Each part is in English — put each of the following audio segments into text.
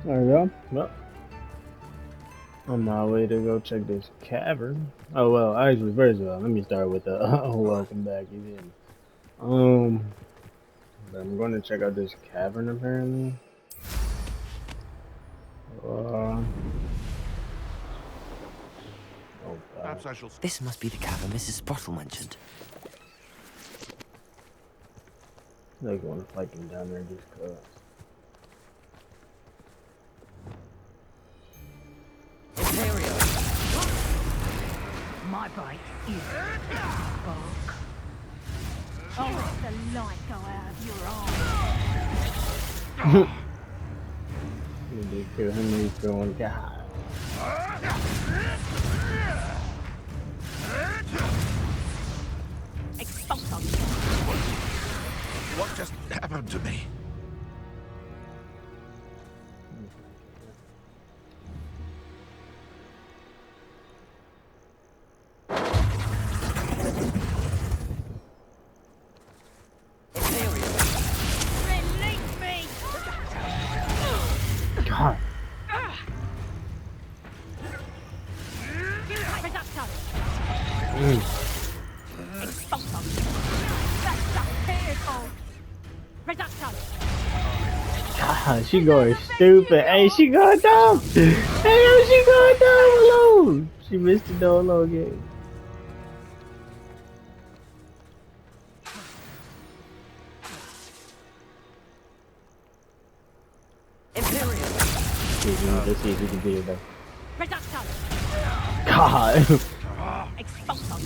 There we go. Well, on my way to go check this cavern. Oh well, actually, first of all, let me start with the welcome back. You did. Um, but I'm going to check out this cavern apparently. Uh, oh god, Perhaps I shall. This must be the cavern Mrs. Sprottle mentioned. like want to fight them down there just cause. Ontario. My bite is bark. Oh, let the light go out of your eyes. You did kill him. He's going god. Expulso. What just happened to me? Release me! God. Reducto. Mm. Expulso. That's the vehicle. Reducto. God, she going stupid. Hey, she going dumb. Hey, she going dumb alone. She missed the dolo game. Imperial. Let's see if we can beat it though. Reducto. God. Expulso.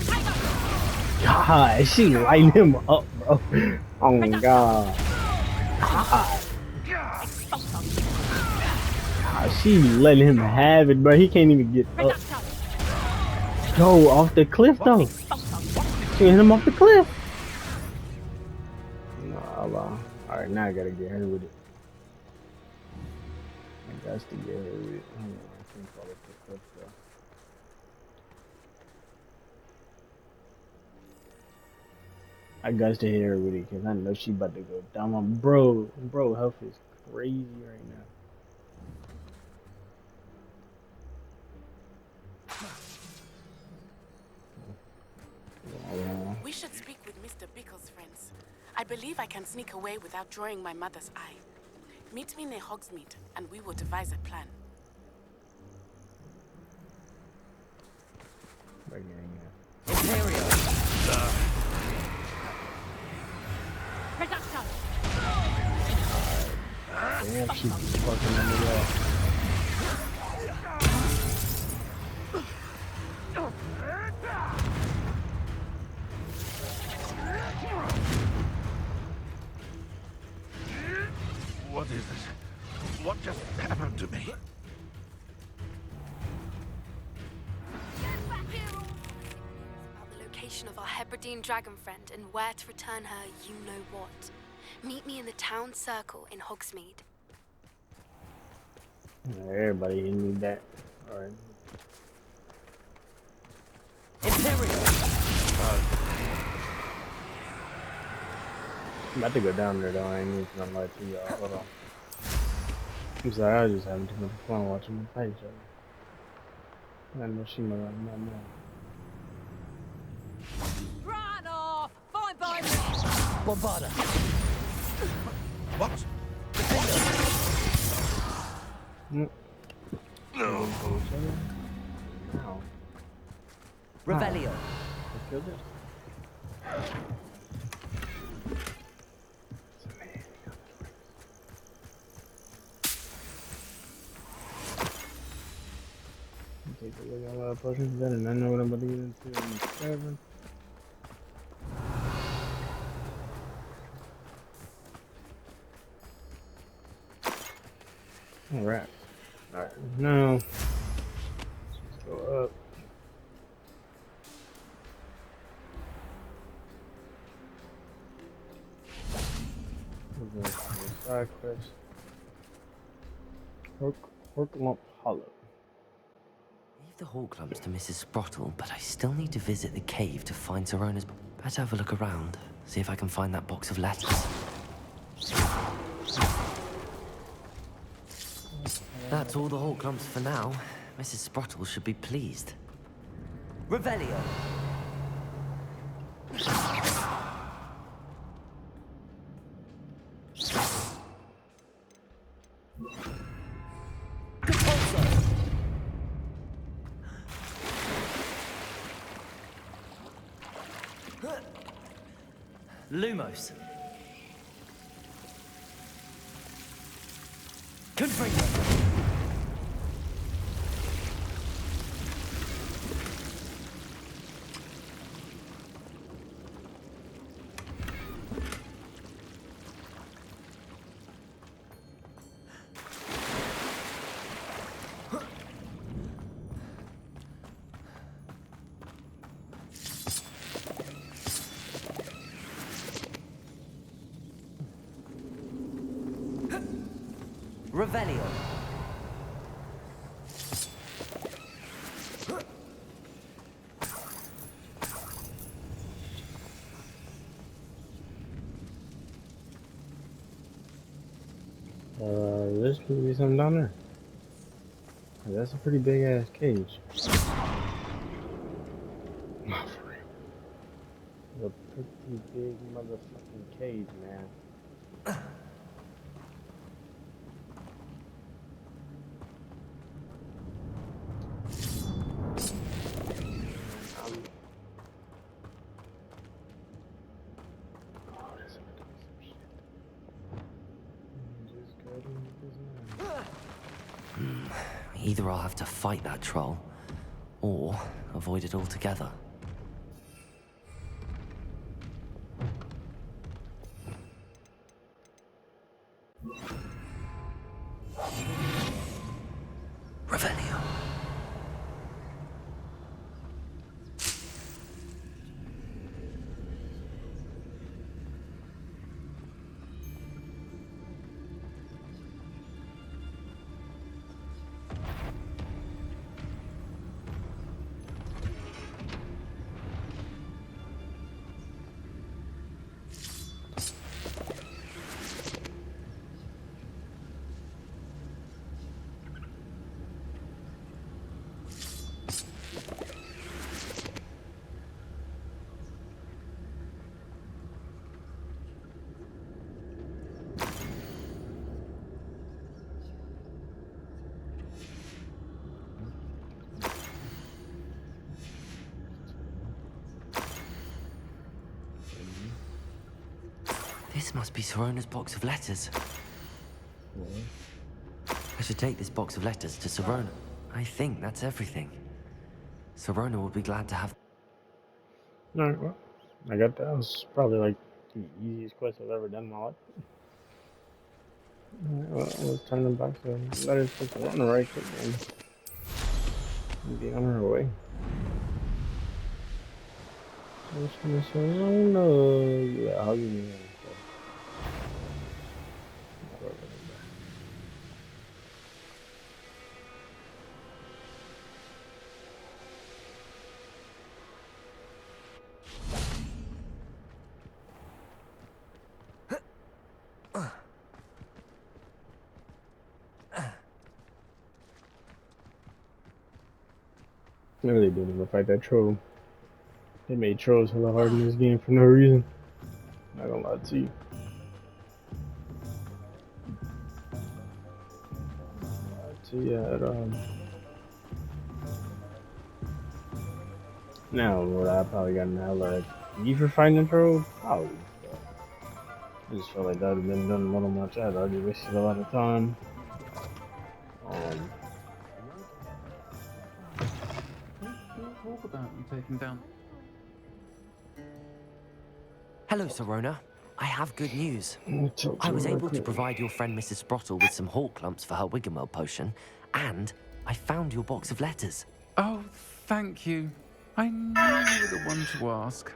God, she lighting him up, bro. Oh my god. God. Expulso. God, she letting him have it, bro. He can't even get up. Reducto. Go off the cliff though. Expulso. She hit him off the cliff. Nah, alright, now I gotta get her with it. I got to get her with it. Hold on, I can't fall off the cliff though. I got to hit her with it because I know she about to go down. Bro, health is crazy right now. Yeah. We should speak with Mr. Bickle's friends. I believe I can sneak away without drawing my mother's eye. Meet me near Hogsmeade, and we will devise a plan. Ontario. Reducto. Damn, she fucking under that. What is this? What just happened to me? About the location of our Hebridean dragon friend and where to return her you know what. Meet me in the town circle in Hogsmeade. Everybody need that. Alright. Imperial. I'm about to go down there though. I ain't even gonna lie to y'all. Hold on. I'm sorry, I was just having too much fun watching them fight each other. I know she might not know. Run off! Fine by me! Bombarda. What? No. Revelio. I killed it. Take a look at what potions done, and I know what I'm about to get into in the 7. Alright. Alright, now let's go up. We're going to side quest. Horklump Hollow. Leave the Horklumps to Mrs. Sprottle, but I still need to visit the cave to find Zerona's. Better have a look around, see if I can find that box of letters. That's all the Hawk clumps for now. Mrs. Sprottle should be pleased. Revelio! Compulso! Lumos. Confringo. Revelio. There's could be something down there. That's a pretty big ass cage. Not for real. A pretty big motherfucking cage, man. Either I'll have to fight that troll, or avoid it altogether. Revelio. This must be Sorona's box of letters. I should take this box of letters to Sorona. I think that's everything. Sorona will be glad to have... Alright, well, I got that. Was probably like the easiest quest I've ever done in my life. Alright, well, let's turn the box of letters to Sorona right quick and be on her way. Sorona, yeah, I'll give you that. No, they didn't even fight that troll. They made trolls hella hard in this game for no reason. Not gonna lie to you. Now, would I probably gotten hella E for fighting a troll? Probably. I just felt like that would have been done a little much. I'd already wasted a lot of time. Talk about you taking down. Hello, Sorona. I have good news. I was able to provide your friend Mrs. Sprottle with some Hawk clumps for her Wiggenweld potion, and I found your box of letters. Oh, thank you. I knew you were the one to ask.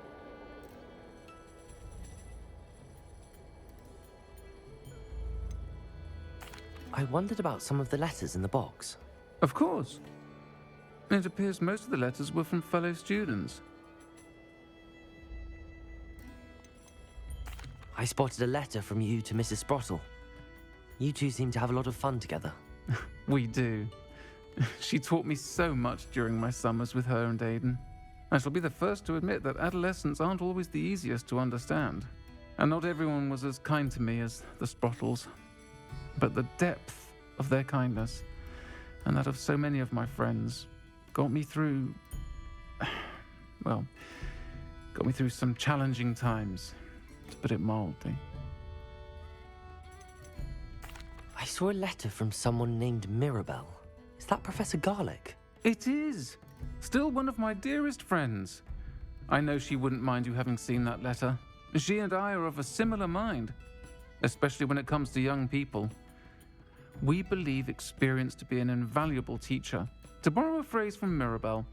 I wondered about some of the letters in the box. Of course. It appears most of the letters were from fellow students. I spotted a letter from you to Mrs. Sprottle. You two seem to have a lot of fun together. We do. She taught me so much during my summers with her and Aiden. I shall be the first to admit that adolescents aren't always the easiest to understand. And not everyone was as kind to me as the Sprottles. But the depth of their kindness, and that of so many of my friends, got me through... well, got me through some challenging times, to put it mildly. I saw a letter from someone named Mirabelle. Is that Professor Garlic? It is! Still one of my dearest friends. I know she wouldn't mind you having seen that letter. She and I are of a similar mind, especially when it comes to young people. We believe experience to be an invaluable teacher. To borrow a phrase from Mirabelle,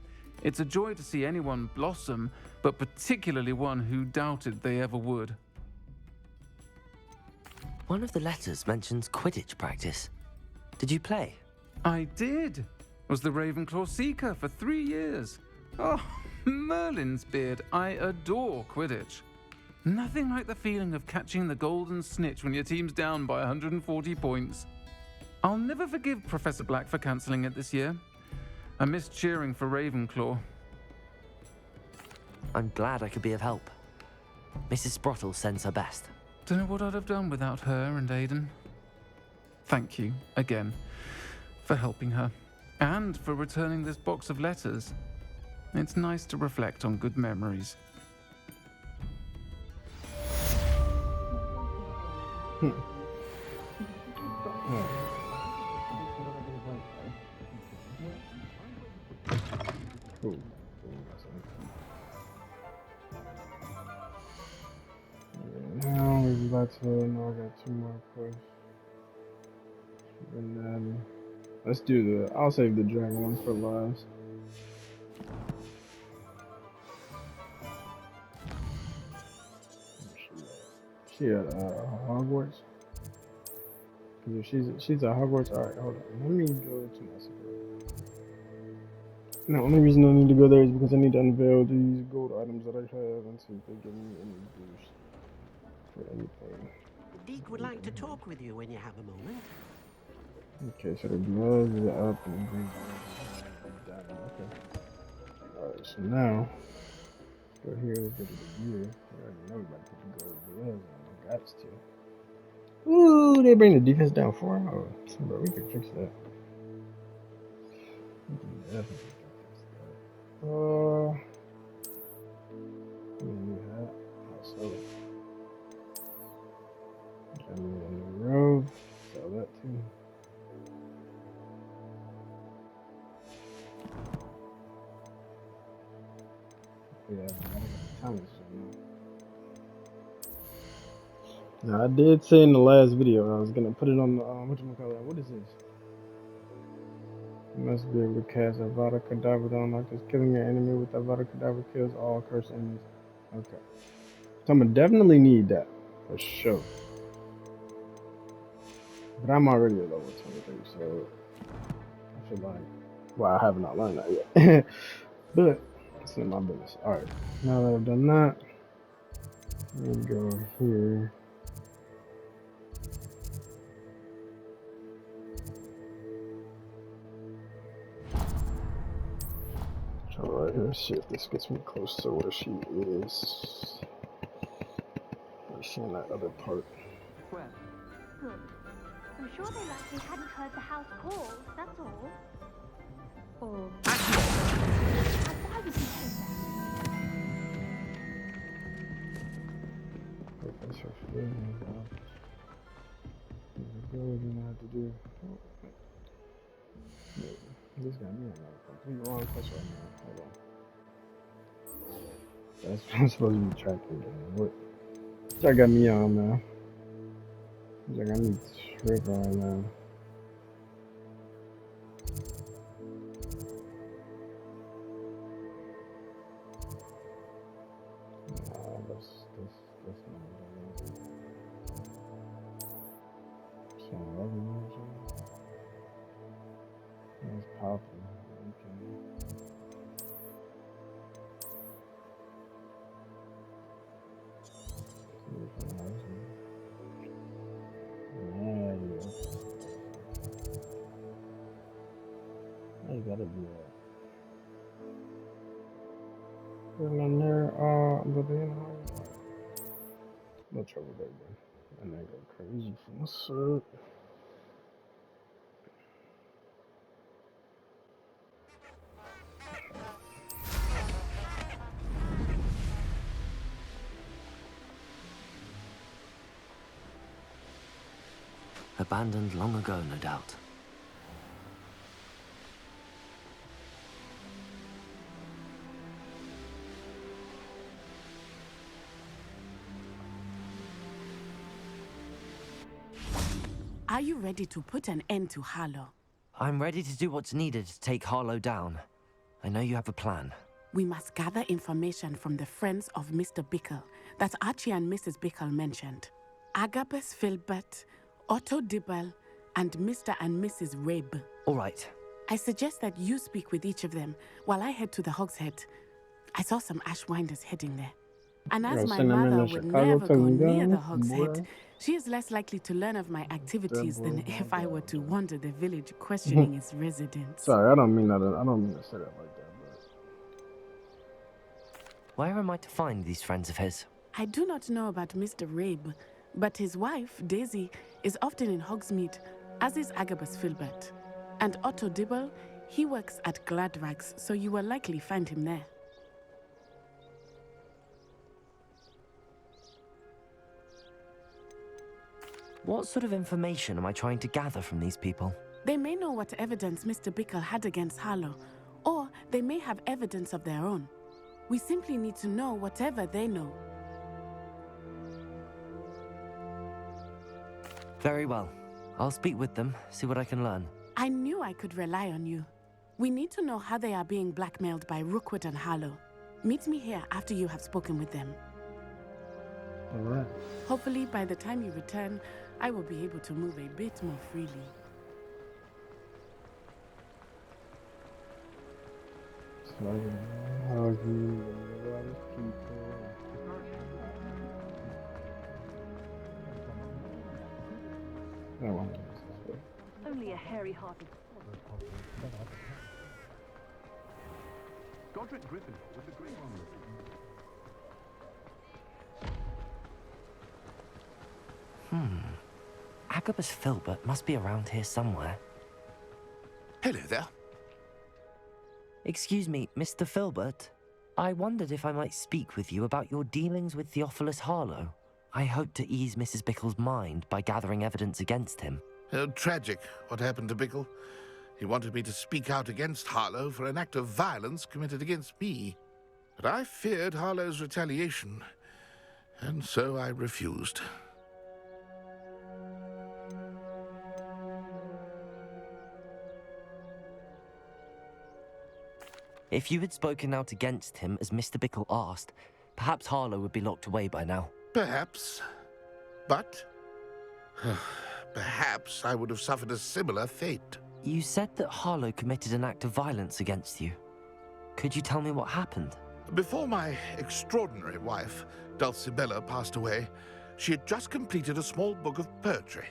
it's a joy to see anyone blossom, but particularly one who doubted they ever would. One of the letters mentions Quidditch practice. Did you play? I did. Was the Ravenclaw Seeker for 3 years. Oh, Merlin's beard. I adore Quidditch. Nothing like the feeling of catching the golden snitch when your team's down by 140 points. I'll never forgive Professor Black for cancelling it this year. I missed cheering for Ravenclaw. I'm glad I could be of help. Mrs. Sprottle sends her best. Don't know what I'd have done without her and Aiden. Thank you, again, for helping her. And for returning this box of letters. It's nice to reflect on good memories. Cool. Now we're about to. Now I got 2 more questions. Let's do the. I'll save the dragon one for last. She at Hogwarts. If she's at Hogwarts. All right, hold on. Let me go to my secret. No, the only reason I need to go there is because I need to unveil these gold items that I have and see if they give me any boost for anything. Deke would like to talk with you when you have a moment. Okay, so the gloves are up and the green are down. Okay. Alright, so now, let's go here, let's go to the gear. I already know about to put the gold gloves on. I got to. Ooh, they bring the defense down 4. Oh, bro, we can fix that. We can definitely fix that. New hat. Sell it. Got me a new robe. Sell that too. Yeah, I got Thomas. Now I did say in the last video I was gonna put it on the what is this? You must be able to cast Avada Kedavra to unlock this. Killing your enemy with Avada Kedavra kills all cursed enemies. Okay. So I'm gonna definitely need that for sure. But I'm already at level 23, so I feel like, well, I have not learned that yet. But it's not my business. Alright, now that I've done that, let me go here. So right here, see if this gets me close to where she is. Where's she in that other part? Good. I'm sure they likely hadn't heard the house calls, that's all. Or... And why would you say that? That's her feelings. What do I have to do? This got me on a complete wrong place right now. Hold on. That's I'm supposed to be tracking. What? That got me on, man. Like I need to trip right now. Nah, that's not what I want. So 11 years old. That's popping. Okay. Yeah, yeah. gotta be it. And then there, but then no trouble there, bro. And I go crazy for myself. Abandoned long ago, no doubt. Are you ready to put an end to Harlow? I'm ready to do what's needed to take Harlow down. I know you have a plan. We must gather information from the friends of Mr. Bickle that Archie and Mrs. Bickle mentioned. Agabus Filbert, Otto Dibble, and Mr. and Mrs. Rabe. All right. I suggest that you speak with each of them while I head to the Hogshead. I saw some Ashwinders heading there. And as my send them mother into would Chicago never till go we near the done, Hogshead, boy. she is less likely to learn of my activities That than boy, if my I were God. to wander the village questioning its residents. Sorry, I don't mean that. I don't mean to say that like that, Where am I to find these friends of his? I do not know about Mr. Rabe, but his wife, Daisy, is often in Hogsmeade, as is Agabus Filbert. And Otto Dibble, he works at Gladrags, so you will likely find him there. What sort of information am I trying to gather from these people? They may know what evidence Mr. Bickle had against Harlow, or they may have evidence of their own. We simply need to know whatever they know. Very well. I'll speak with them, see what I can learn. I knew I could rely on you. We need to know how they are being blackmailed by Rookwood and Harlow. Meet me here after you have spoken with them. but alright. Hopefully, by the time you return, I will be able to move a bit more freely. So, how you people. I don't want to miss this way. Only a hairy-hearted. Godric Griffin with the Great One. Agabus Filbert must be around here somewhere. Hello there. Excuse me, Mr. Filbert. I wondered if I might speak with you about your dealings with Theophilus Harlow. I hope to ease Mrs. Bickle's mind by gathering evidence against him. Tragic what happened to Bickle. He wanted me to speak out against Harlow for an act of violence committed against me. But I feared Harlow's retaliation, and so I refused. If you had spoken out against him as Mr. Bickle asked, perhaps Harlow would be locked away by now. Perhaps. But perhaps I would have suffered a similar fate. You said that Harlow committed an act of violence against you. Could you tell me what happened? Before my extraordinary wife, Dulcibella, passed away, she had just completed a small book of poetry.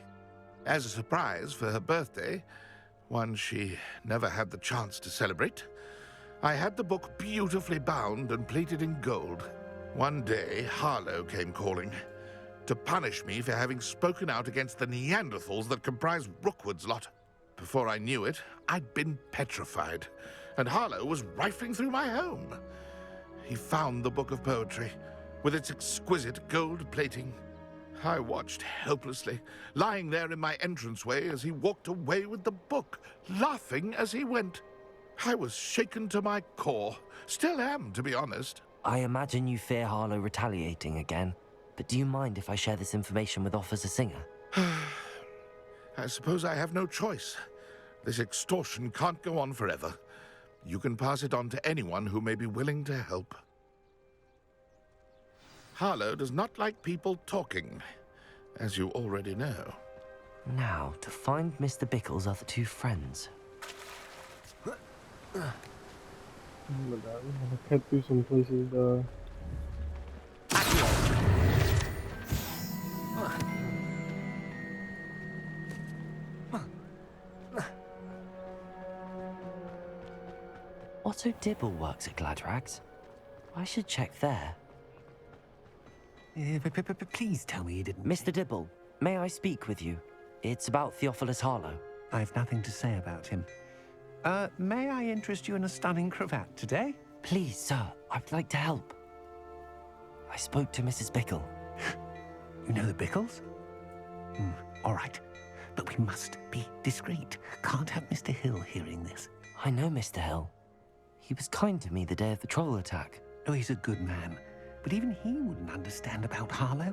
As a surprise for her birthday, one she never had the chance to celebrate, I had the book beautifully bound and plated in gold. One day, Harlow came calling to punish me for having spoken out against the Neanderthals that comprise Rookwood's lot. Before I knew it, I'd been petrified, and Harlow was rifling through my home. He found the book of poetry, with its exquisite gold plating. I watched helplessly, lying there in my entranceway as he walked away with the book, laughing as he went. I was shaken to my core. Still am, to be honest. I imagine you fear Harlow retaliating again, but do you mind if I share this information with Officer Singer? I suppose I have no choice. This extortion can't go on forever. You can pass it on to anyone who may be willing to help. Harlow does not like people talking, as you already know. Now, to find Mr. Bickle's other two friends. But I cut through some places, Otto Dibble works at Gladrags. I should check there. Please tell me you didn't. Mr. Dibble, may I speak with you? It's about Theophilus Harlow. I've nothing to say about him. May I interest you in a stunning cravat today? Please, sir, I'd like to help. I spoke to Mrs. Bickle. You know the Bickles? All right. But we must be discreet. Can't have Mr. Hill hearing this. I know Mr. Hill. He was kind to me the day of the troll attack. Oh, he's a good man. But even he wouldn't understand about Harlow.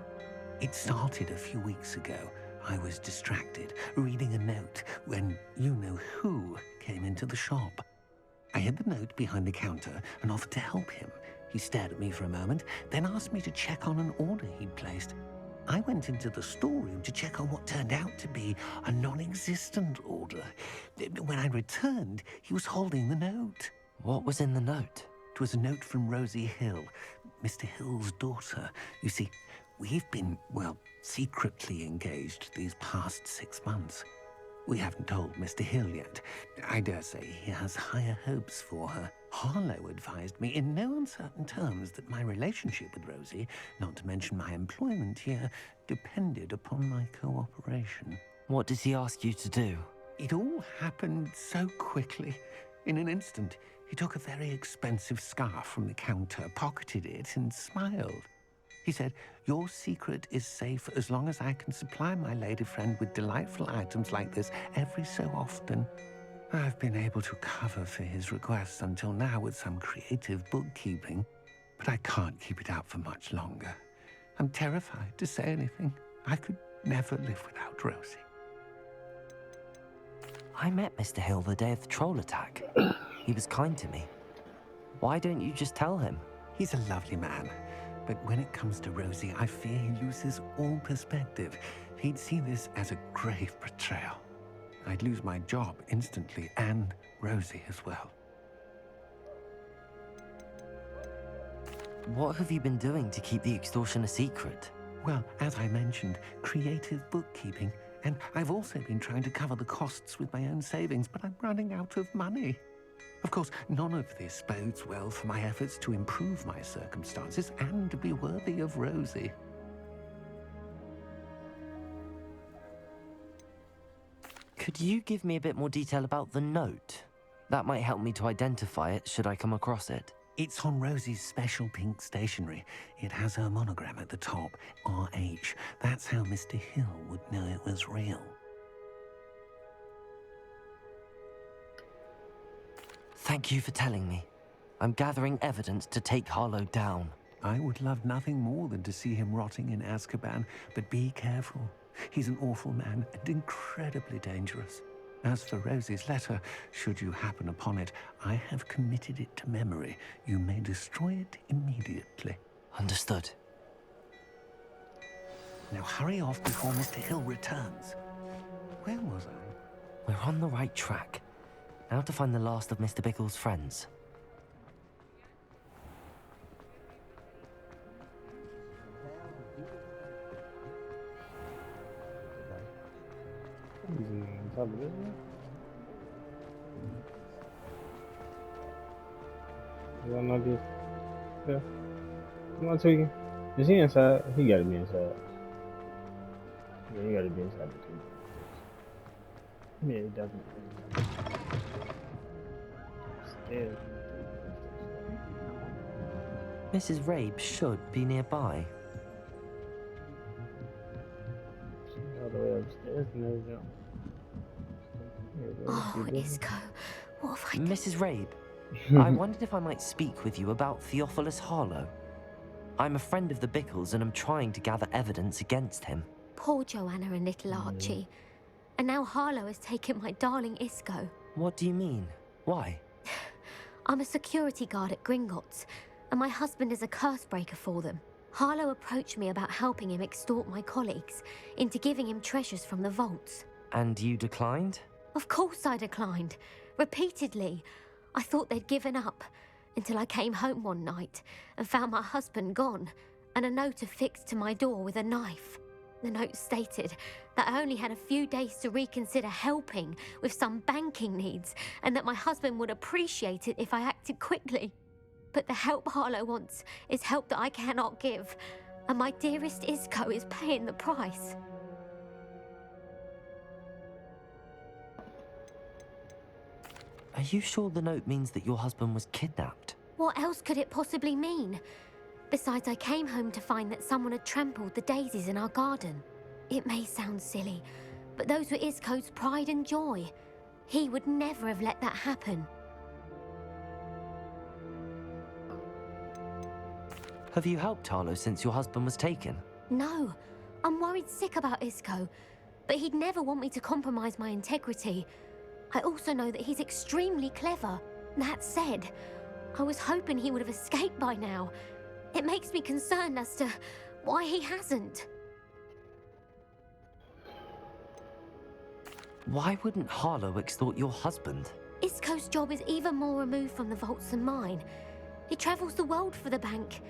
It started a few weeks ago. I was distracted, reading a note, when you-know-who came into the shop. I hid the note behind the counter and offered to help him. He stared at me for a moment, then asked me to check on an order he'd placed. I went into the storeroom to check on what turned out to be a non-existent order. When I returned, he was holding the note. What was in the note? It was a note from Rosie Hill, Mr. Hill's daughter. You see, we've been, well, secretly engaged these past 6 months. We haven't told Mr. Hill yet. I dare say he has higher hopes for her. Harlow advised me in no uncertain terms that my relationship with Rosie, not to mention my employment here, depended upon my cooperation. What does he ask you to do? It all happened so quickly. In an instant, he took a very expensive scarf from the counter, pocketed it, and smiled. He said, "Your secret is safe as long as I can supply my lady friend with delightful items like this every so often." I've been able to cover for his requests until now with some creative bookkeeping, but I can't keep it up for much longer. I'm terrified to say anything. I could never live without Rosie. I met Mr. Hill the day of the troll attack. He was kind to me. Why don't you just tell him? He's a lovely man, but when it comes to Rosie, I fear he loses all perspective. He'd see this as a grave betrayal. I'd lose my job instantly, and Rosie as well. What have you been doing to keep the extortion a secret? Well, as I mentioned, creative bookkeeping. And I've also been trying to cover the costs with my own savings, but I'm running out of money. Of course, none of this bodes well for my efforts to improve my circumstances and to be worthy of Rosie. Could you give me a bit more detail about the note? That might help me to identify it should I come across it. It's on Rosie's special pink stationery. It has her monogram at the top, RH. That's how Mr. Hill would know it was real. Thank you for telling me. I'm gathering evidence to take Harlow down. I would love nothing more than to see him rotting in Azkaban, but be careful. He's an awful man and incredibly dangerous. As for Rosie's letter, should you happen upon it, I have committed it to memory. You may destroy it immediately. Understood. Now hurry off before Mr. Hill returns. Where was I? We're on the right track. Now to find the last of Mr. Bickle's friends. Easy on top of this one. You don't know this? Yeah. Come on, Twiggy. Is he inside? He gotta be inside. Yeah, he gotta be inside the Twiggy. Yeah, he definitely. Stairs. Mrs. Rabe should be nearby. All the way upstairs and everything. Oh, Isco, what have I done? Mrs. Rabe, I wondered if I might speak with you about Theophilus Harlow. I'm a friend of the Bickles and I'm trying to gather evidence against him. Poor Joanna and little Archie. And now Harlow has taken my darling Isco. What do you mean? Why? I'm a security guard at Gringotts, and my husband is a curse breaker for them. Harlow approached me about helping him extort my colleagues into giving him treasures from the vaults. And you declined? Of course I declined. Repeatedly. I thought they'd given up, until I came home one night and found my husband gone, and a note affixed to my door with a knife. The note stated that I only had a few days to reconsider helping with some banking needs, and that my husband would appreciate it if I acted quickly. But the help Harlow wants is help that I cannot give, and my dearest Isco is paying the price. Are you sure the note means that your husband was kidnapped? What else could it possibly mean? Besides, I came home to find that someone had trampled the daisies in our garden. It may sound silly, but those were Isco's pride and joy. He would never have let that happen. Have you helped Harlow since your husband was taken? No, I'm worried sick about Isco, but he'd never want me to compromise my integrity. I also know that he's extremely clever. That said, I was hoping he would have escaped by now. It makes me concerned as to why he hasn't. Why wouldn't Harlow extort your husband? Isco's job is even more removed from the vaults than mine. He travels the world for the bank.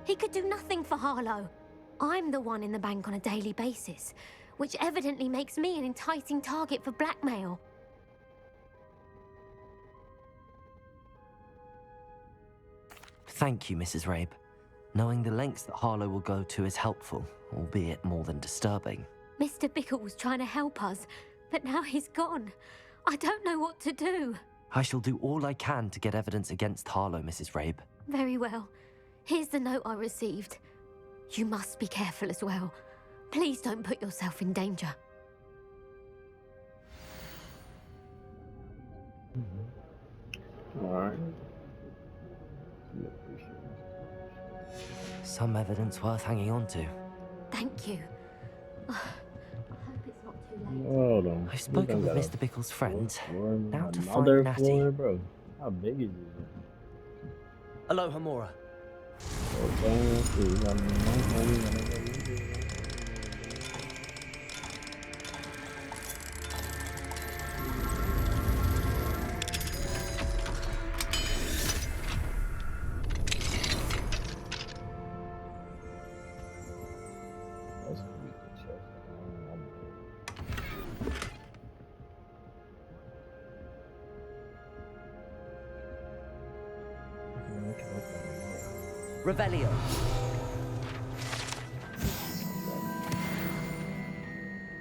He could do nothing for Harlow. I'm the one in the bank on a daily basis, which evidently makes me an enticing target for blackmail. Thank you, Mrs. Rabe. Knowing the lengths that Harlow will go to is helpful, albeit more than disturbing. Mr. Bickle was trying to help us, but now he's gone. I don't know what to do. I shall do all I can to get evidence against Harlow, Mrs. Rabe. Very well. Here's the note I received. You must be careful as well. Please don't put yourself in danger. Alright. Some evidence worth hanging on to. Thank you. I hope it's not too late. Hold on. I've spoken with Mr. Bickle's friends. Now to find Another Natty. floor, bro. How big is this? Hello, Hamura. Revelio.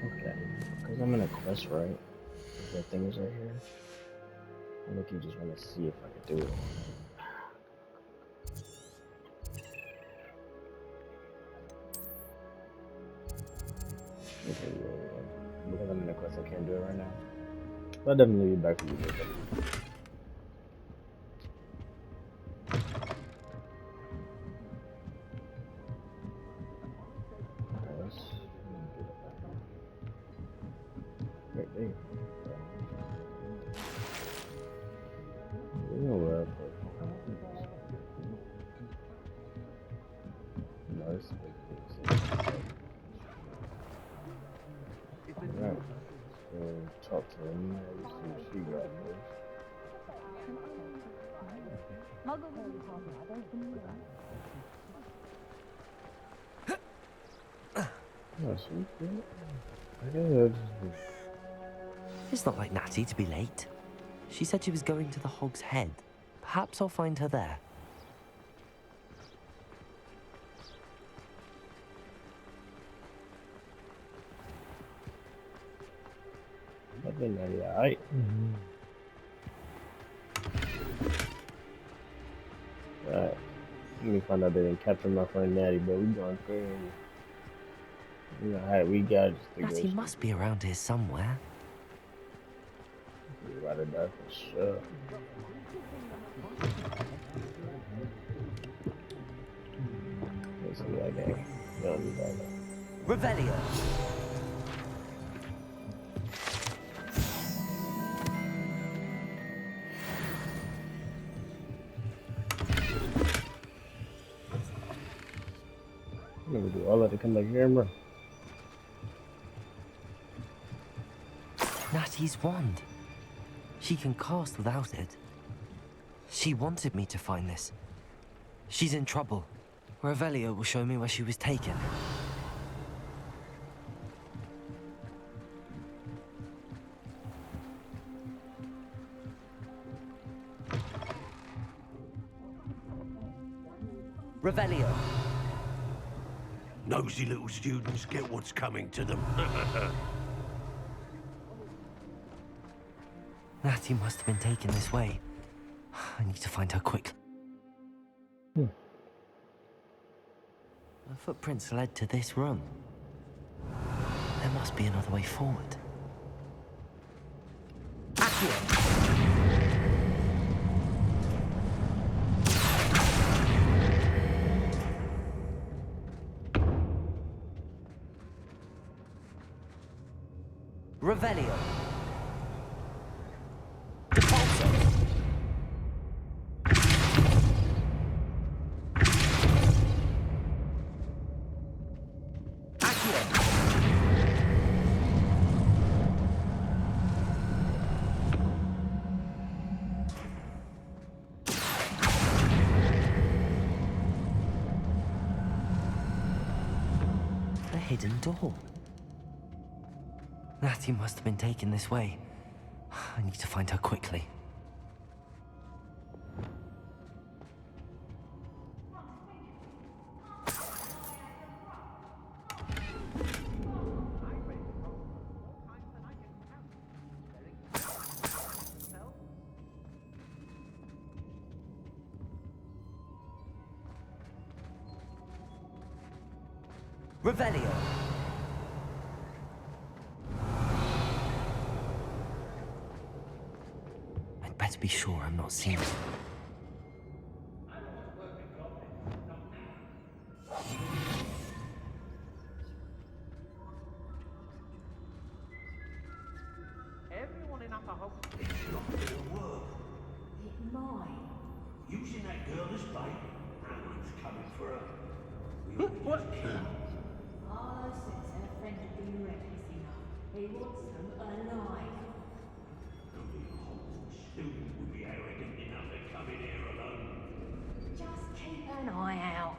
Okay, because I'm in a quest, right? That thing is right here. I think you just want to see if I can do it. Okay, yeah. Because I'm in a quest, I can't do it right now. But I'll definitely be back for you later. Talk to him. See what she got first. It's not like Natty to be late. She said she was going to the Hog's Head. Perhaps I'll find her there. Alright. Alright. Let me find out they didn't capture my friend Natty, but we going crazy. Alright, we got Natty must be around here somewhere. We got it there for sure. Let's see that game. Don't do that. Revelio. I'm gonna do all that to come back here, bro. Natty's wand. She can cast without it. She wanted me to find this. She's in trouble. Revelio will show me where she was taken. Revelio. Nosy little students get what's coming to them. Natty must have been taken this way. I need to find her quick. The footprints led to this room. There must be another way forward. Accio! Revelio. Defaulto. Accio. The hidden door. Natty must have been taken this way. I need to find her quickly. Revelio. I'd better be sure I'm not seen. Everyone in Upper Hogwarts. It's not gonna work. It might. Using that girl as bait, no one's coming for her. We what? Oh, since her friend had been reckless enough, he wants them alive. Only a Hogwarts student would be arrogant enough to come in here alone. Just keep an eye out.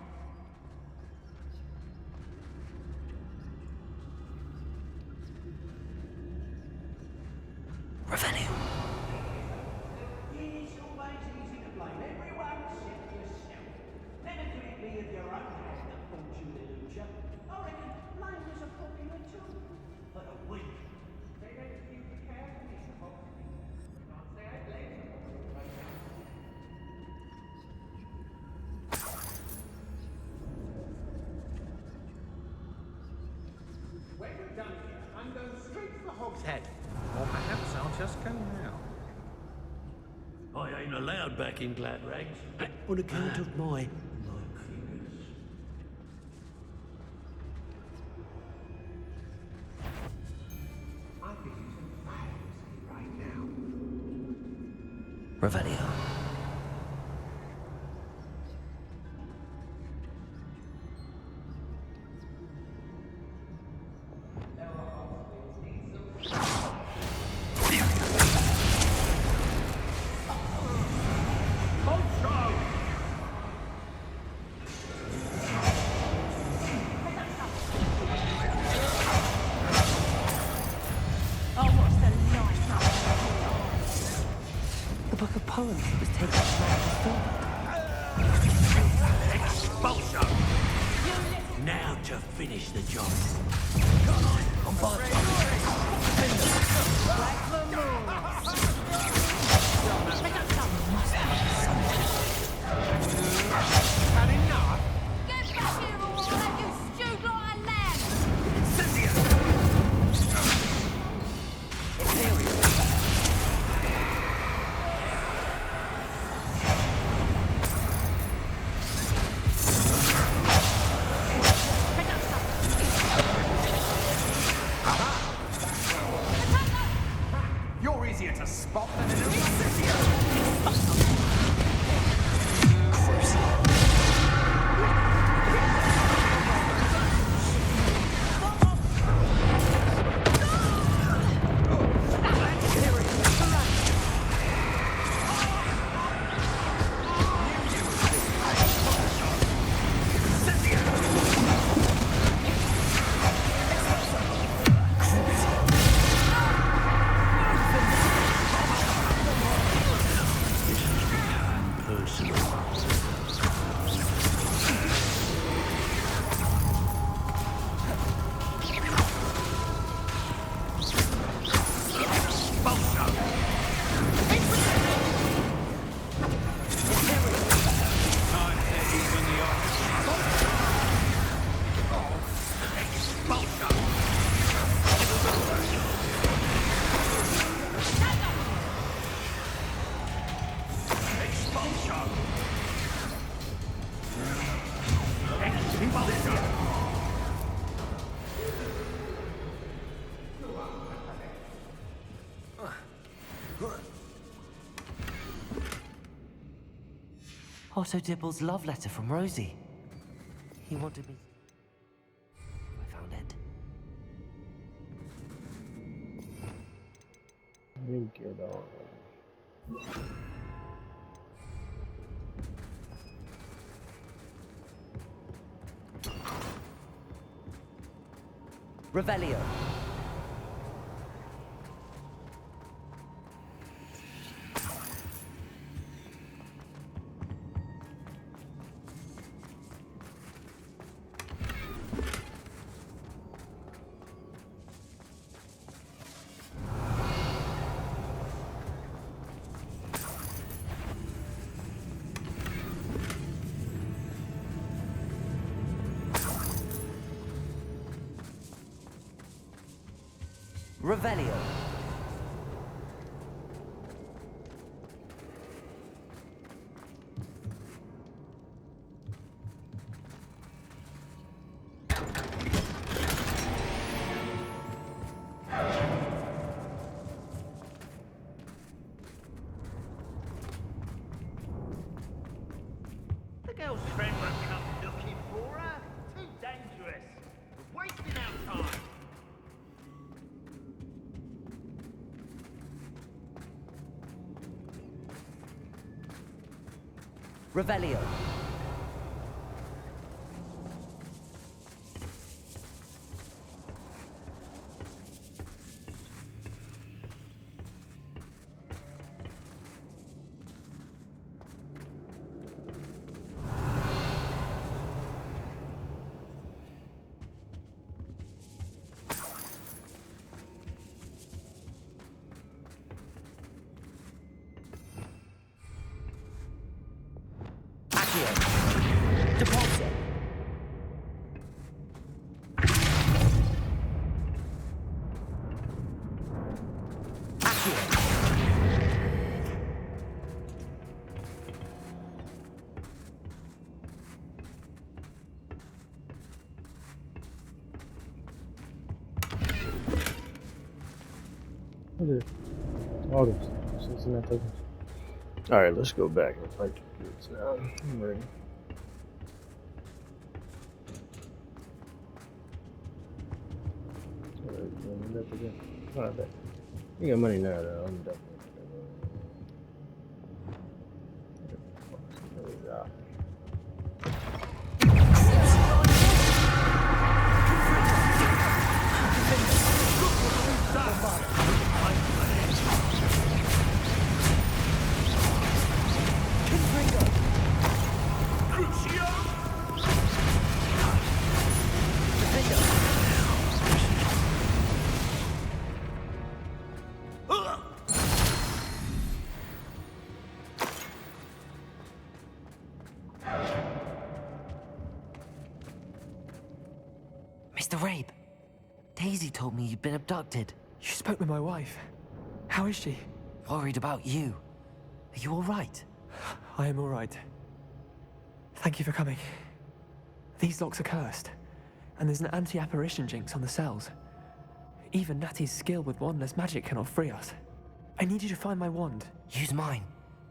Revelio. It's always easy to blame everyone except yourself. Never could it be of your own hand that brought you the lucha. I reckon blame was a popular tool. But a week. They don't think you care for Mr. Hogwarts. Can't say I blame them. When we're done here, I'm going straight for Hog's Head. Or perhaps I'll just go now. I ain't allowed back in Glad Rags. On account of my light fingers. I could use some fires right now. Revelio. Oh, what's the nice The book of poems that was taken from Expulsion! Now to finish the job. on board. Had enough? Get back here or I'll have you stewed like a lamb! You're easier to spot than an Crucial. Otto Dibble's love letter from Rosie. He wanted me... I found it. Let me get on. Revelio. Revelio. The girl's friend won't come looking for her. Too dangerous. We're wasting our time. Revelio. Deposit. What is all this? Isn't that taking? All right, let's go back and fight the kids now. I'm ready. All right, bet. You got money now, though. I'm definitely. Mr. Rabe, Daisy told me you'd been abducted. You spoke with my wife. How is she? Worried about you. Are you all right? I am all right. Thank you for coming. These locks are cursed, and there's an anti-apparition jinx on the cells. Even Natty's skill with wandless magic cannot free us. I need you to find my wand. Use mine.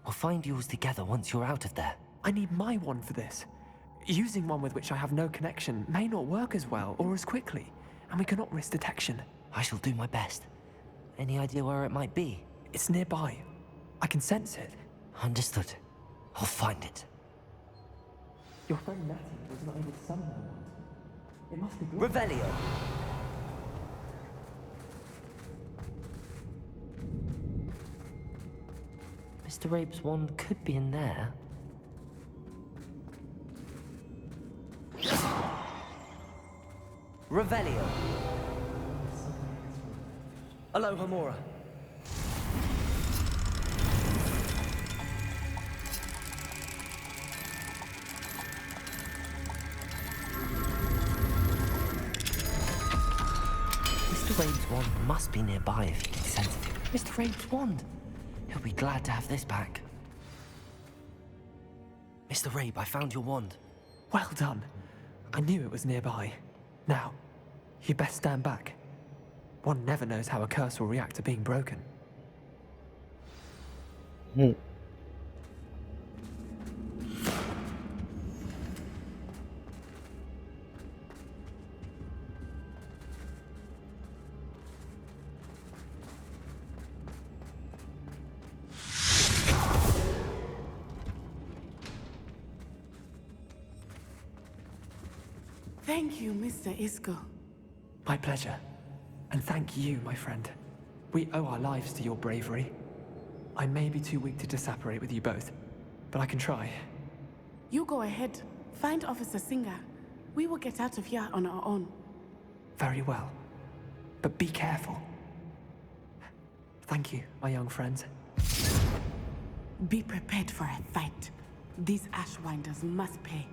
We'll find yours together once you're out of there. I need my wand for this. Using one with which I have no connection may not work as well or as quickly, and we cannot risk detection. I shall do my best. Any idea where it might be? It's nearby. I can sense it. Understood. I'll find it. Your friend Natty was not able to summon her wand. It must be good. Revelio. Mr. Rabe's wand could be in there. Revelio. Aloha Mora. Mr. Rabe's wand must be nearby if he can sense it. Mr. Rabe's wand! He'll be glad to have this back. Mr. Rabe, I found your wand. Well done. I knew it was nearby. Now, you best stand back. One never knows how a curse will react to being broken. Thank you, Mr. Isco. My pleasure. And thank you, my friend. We owe our lives to your bravery. I may be too weak to disapparate with you both, but I can try. You go ahead. Find Officer Singer. We will get out of here on our own. Very well. But be careful. Thank you, my young friends. Be prepared for a fight. These Ashwinders must pay.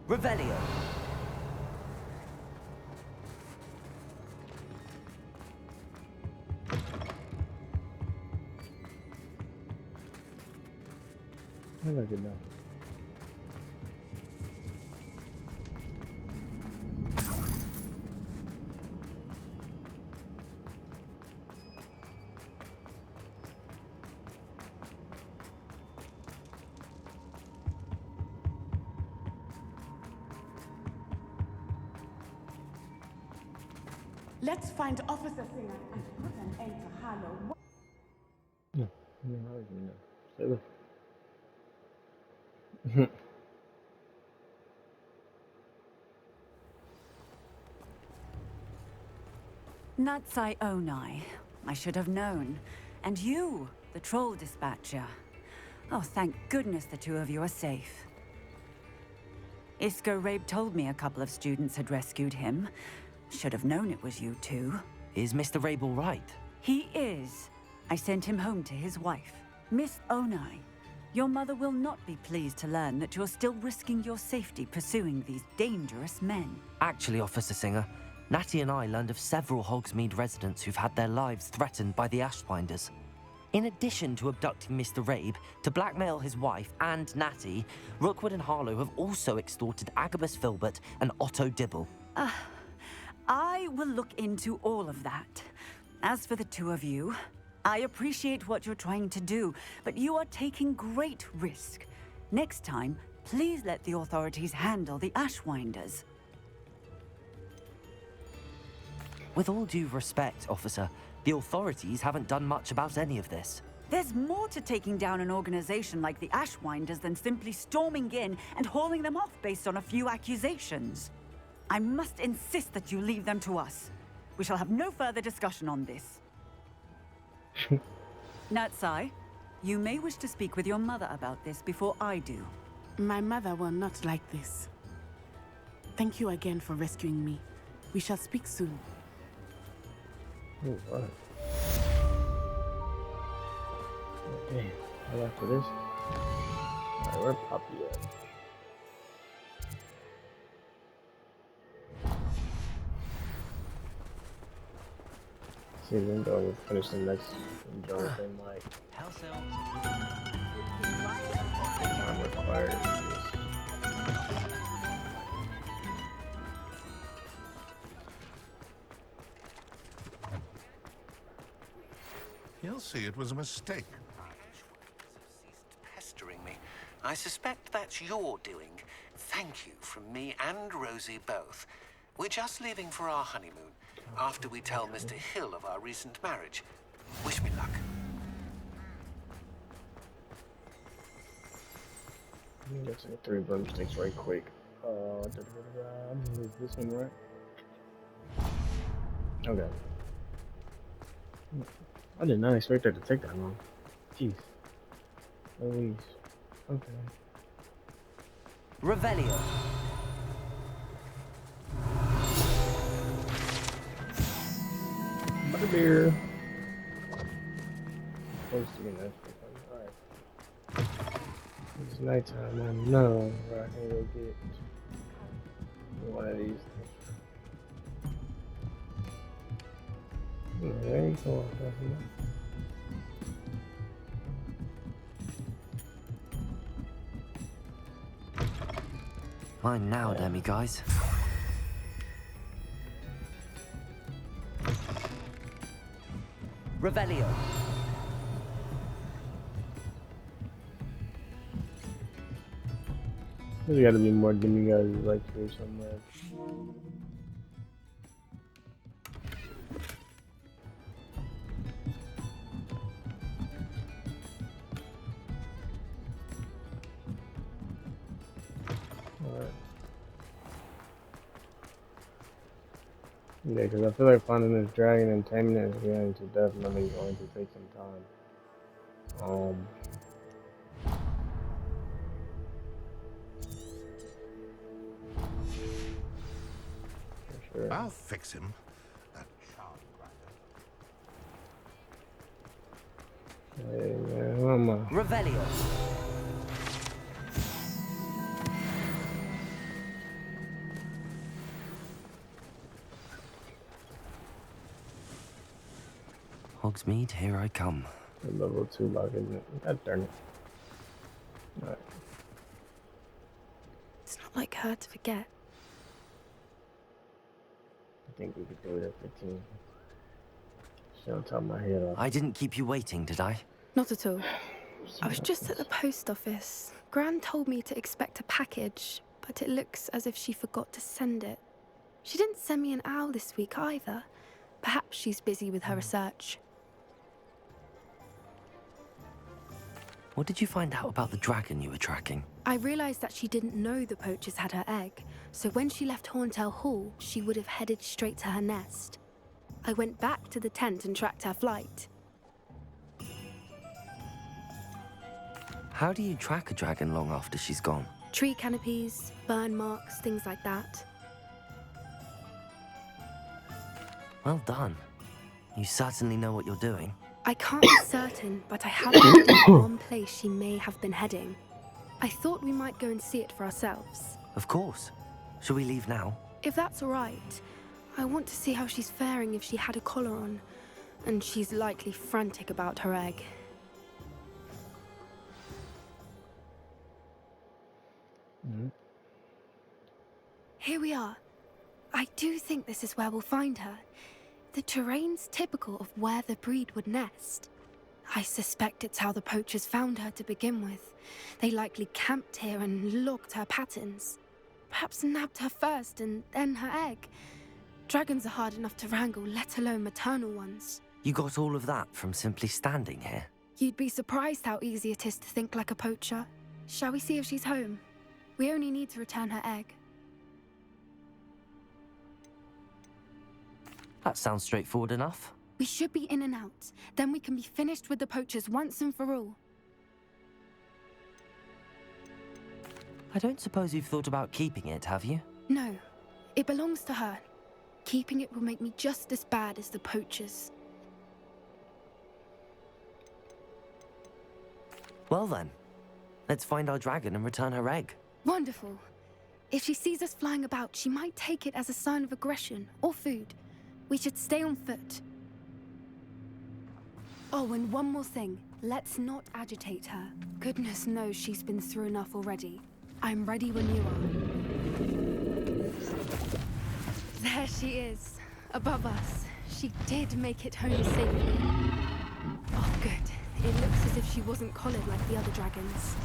Revelio. I like it now. Let's find Officer Singer and put an end to Harlow. No, I like it now. Natsai Onai. I should have known. And you, the troll dispatcher. Oh, thank goodness the two of you are safe. Isco Rabe told me a couple of students had rescued him. Should have known it was you two. Is Mr. Rabe all right? He is. I sent him home to his wife. Miss Onai, your mother will not be pleased to learn that you're still risking your safety pursuing these dangerous men. Actually, Officer Singer, Natty and I learned of several Hogsmeade residents who've had their lives threatened by the Ashwinders. In addition to abducting Mr. Rabe to blackmail his wife and Natty, Rookwood and Harlow have also extorted Agabus Filbert and Otto Dibble. I will look into all of that. As for the two of you, I appreciate what you're trying to do, but you are taking great risk. Next time, please let the authorities handle the Ashwinders. With all due respect, officer, the authorities haven't done much about any of this. There's more to taking down an organization like the Ashwinders than simply storming in and hauling them off based on a few accusations. I must insist that you leave them to us. We shall have no further discussion on this. Natsai, you may wish to speak with your mother about this before I do. My mother will not like this. Thank you again for rescuing me. We shall speak soon. Oh, wow. Okay, well, after this. Alright, where Poppy at? See, then go finish the next jar thing like time required. He'll see it was a mistake. Pestering me. I suspect that's your doing. Thank you from me and Rosie both. We're just leaving for our honeymoon after we tell Mr. Hill of our recent marriage. Wish me luck. Let's get 3 broomsticks right quick. Is this one right? Okay. I did not expect that to take that long. Jeez. Louise. Okay. Revelio. Butterbeer. Close to me, alright. It's nighttime. I know where I can go get one of these things. There you go. Mine now, Demi guys. Revelio. There's gotta be more demigods like here somewhere. Yeah, because I feel like finding this dragon and taming it is definitely going to take some time. For sure. I'll fix him. That child grinder. Hey man, who am I? Revelio. Hogsmeade, here I come. Level 2 lock, isn't it? God darn it. Alright. It's not like her to forget. I think we could do it at 15. Just on top of my head off. I didn't keep you waiting, did I? Not at all. I was just at the post office. Gran told me to expect a package, but it looks as if she forgot to send it. She didn't send me an owl this week either. Perhaps she's busy with her research. What did you find out about the dragon you were tracking? I realized that she didn't know the poachers had her egg, so when she left Horntail Hall, she would have headed straight to her nest. I went back to the tent and tracked her flight. How do you track a dragon long after she's gone? Tree canopies, burn marks, things like that. Well done. You certainly know what you're doing. I can't be certain, but I have looked at one place she may have been heading. I thought we might go and see it for ourselves. Of course. Shall we leave now? If that's all right, I want to see how she's faring if she had a collar on. And she's likely frantic about her egg. Here we are. I do think this is where we'll find her. The terrain's typical of where the breed would nest. I suspect it's how the poachers found her to begin with. They likely camped here and logged her patterns. Perhaps nabbed her first and then her egg. Dragons are hard enough to wrangle, let alone maternal ones. You got all of that from simply standing here? You'd be surprised how easy it is to think like a poacher. Shall we see if she's home? We only need to return her egg. That sounds straightforward enough. We should be in and out. Then we can be finished with the poachers once and for all. I don't suppose you've thought about keeping it, have you? No. It belongs to her. Keeping it will make me just as bad as the poachers. Well then, let's find our dragon and return her egg. Wonderful. If she sees us flying about, she might take it as a sign of aggression or food. We should stay on foot. Oh, and one more thing. Let's not agitate her. Goodness knows she's been through enough already. I'm ready when you are. There she is, above us. She did make it home safely. Oh, good. It looks as if she wasn't collared like the other dragons.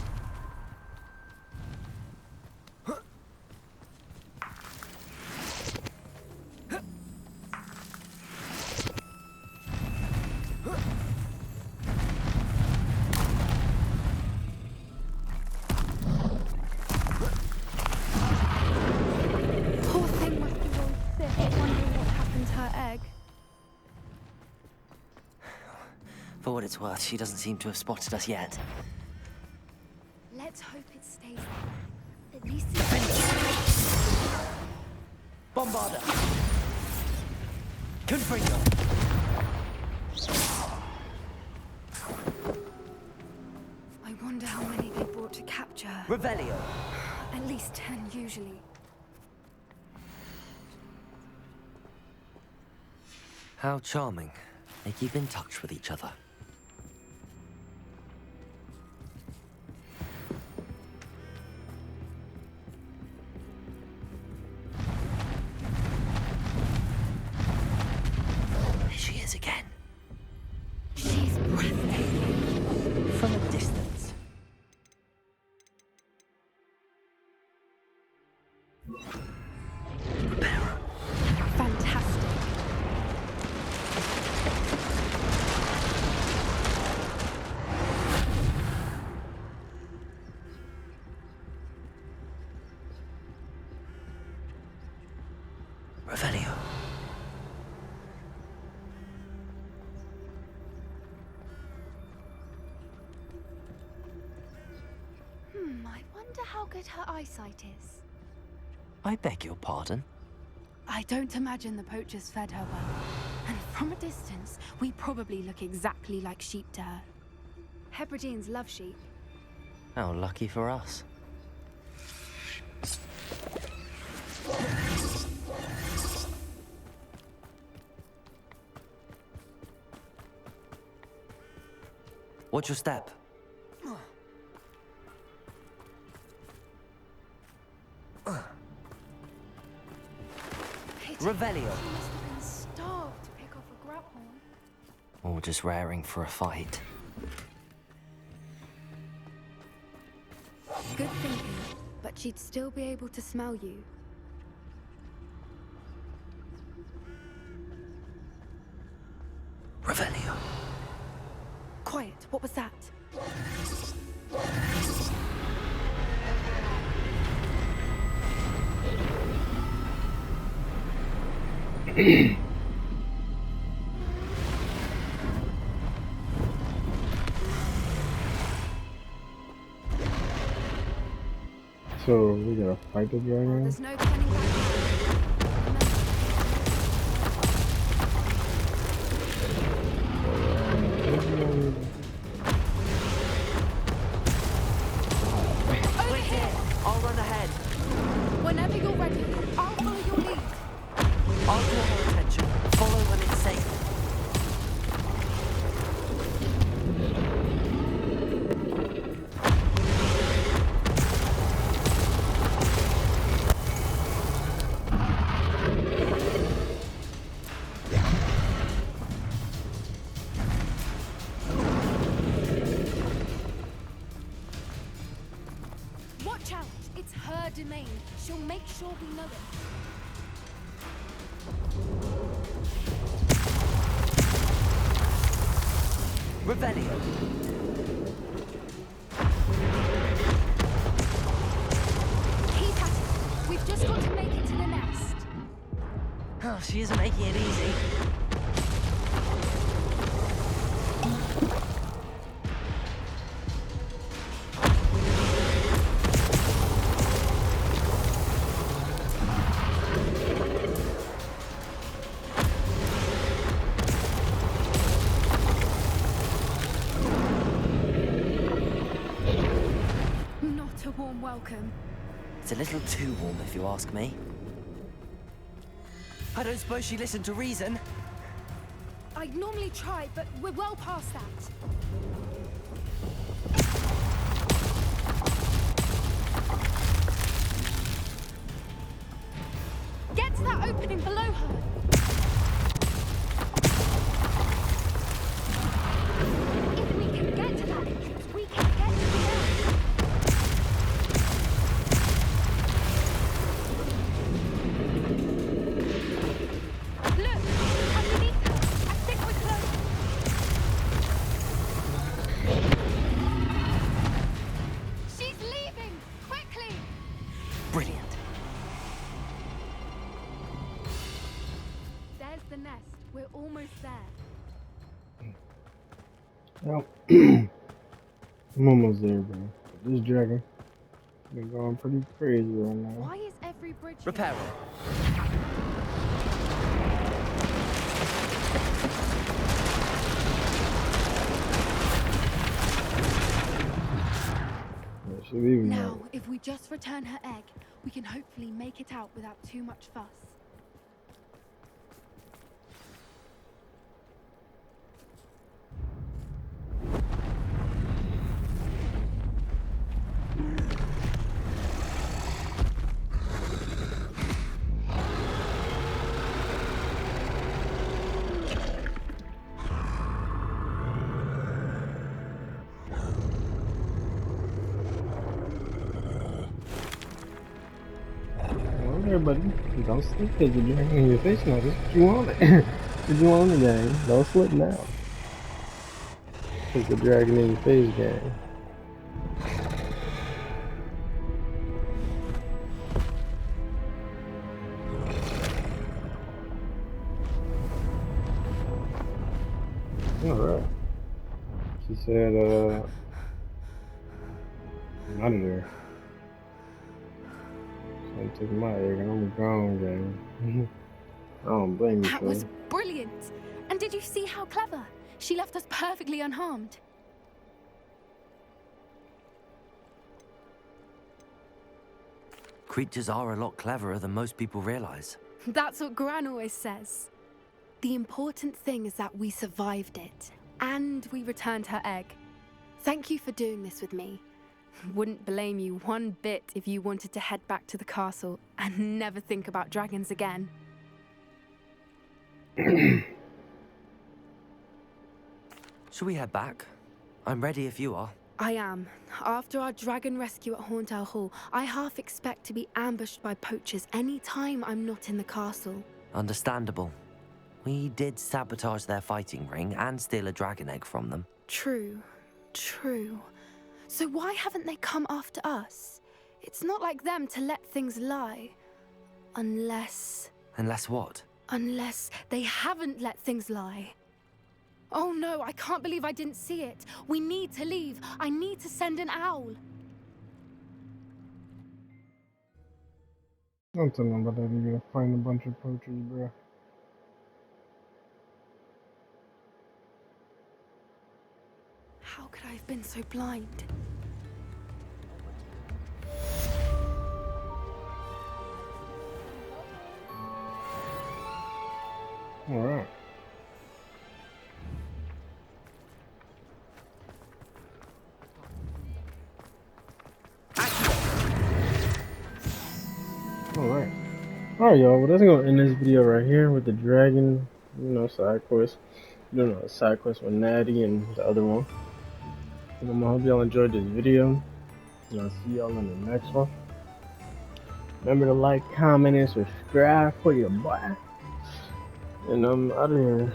For what it's worth, she doesn't seem to have spotted us yet. Let's hope it stays there. At least it's... Bombarda! Confringo! I wonder how many they brought to capture. Revelio! At least 10 usually. How charming. They keep in touch with each other. There she is again. She's breathtaking. From a distance. Fantastic. Revelio. how good her eyesight is? I beg your pardon? I don't imagine the poachers fed her well. And from a distance, we probably look exactly like sheep to her. Hebrideans love sheep. How lucky for us. Watch your step. Revelio. She must have been starved to pick off a grapple. Or just raring for a fight. Good thinking, but she'd still be able to smell you. Revelio. Quiet, what was that? So we gotta fight the dragon. There's no turning back Wait here. I'll run ahead. Whenever you're ready, I'll follow your lead. I'll draw her attention. Follow when it's safe. Watch out, it's her domain. She'll make sure we know it. Revelio. Keep at it. We've just got to make it to the nest. Oh, she isn't making it easy. Not a warm welcome. It's a little too warm, if you ask me. I don't suppose she listened to reason. I'd normally try, but we're well past that. Get to that opening below her. If we can get to that entrance, we can get to the nest. Look! Underneath her! I think we're close! She's leaving! Quickly! Brilliant. There's the nest. We're almost there. Well, I'm almost there, bro. This dragon been going pretty crazy right now. Why is every bridge... Reparo. Yeah, she leaving Now, if we just return her egg, we can hopefully make it out without too much fuss. Well, there, buddy. Don't slip because the dragon in your face now. That's what you wanted. What you want in the game. Don't slip now. It's the dragon in your face game. Alright. She said, I'm out of there. I took my egg and I'm gone, gang. I don't blame you, That for was brilliant. And did you see how clever? She left us perfectly unharmed. Creatures are a lot cleverer than most people realize. That's what Gran always says. The important thing is that we survived it, and we returned her egg. Thank you for doing this with me. Wouldn't blame you one bit if you wanted to head back to the castle and never think about dragons again. Shall we head back? I'm ready if you are. I am. After our dragon rescue at Hauntel Hall, I half expect to be ambushed by poachers any time I'm not in the castle. Understandable. We did sabotage their fighting ring and steal a dragon egg from them. True. So why haven't they come after us? It's not like them to let things lie. Unless what? Unless they haven't let things lie. Oh no, I can't believe I didn't see it. We need to leave. I need to send an owl. Don't tell them about that. You're gonna find a bunch of poachers, bro. How could I have been so blind? All right. Alright, y'all. Well, that's gonna end this video right here with the dragon, side quest. Doing a side quest with Natty and the other one. And I hope y'all enjoyed this video. And I'll see y'all in the next one. Remember to like, comment, and subscribe for your boy. And I'm out of here.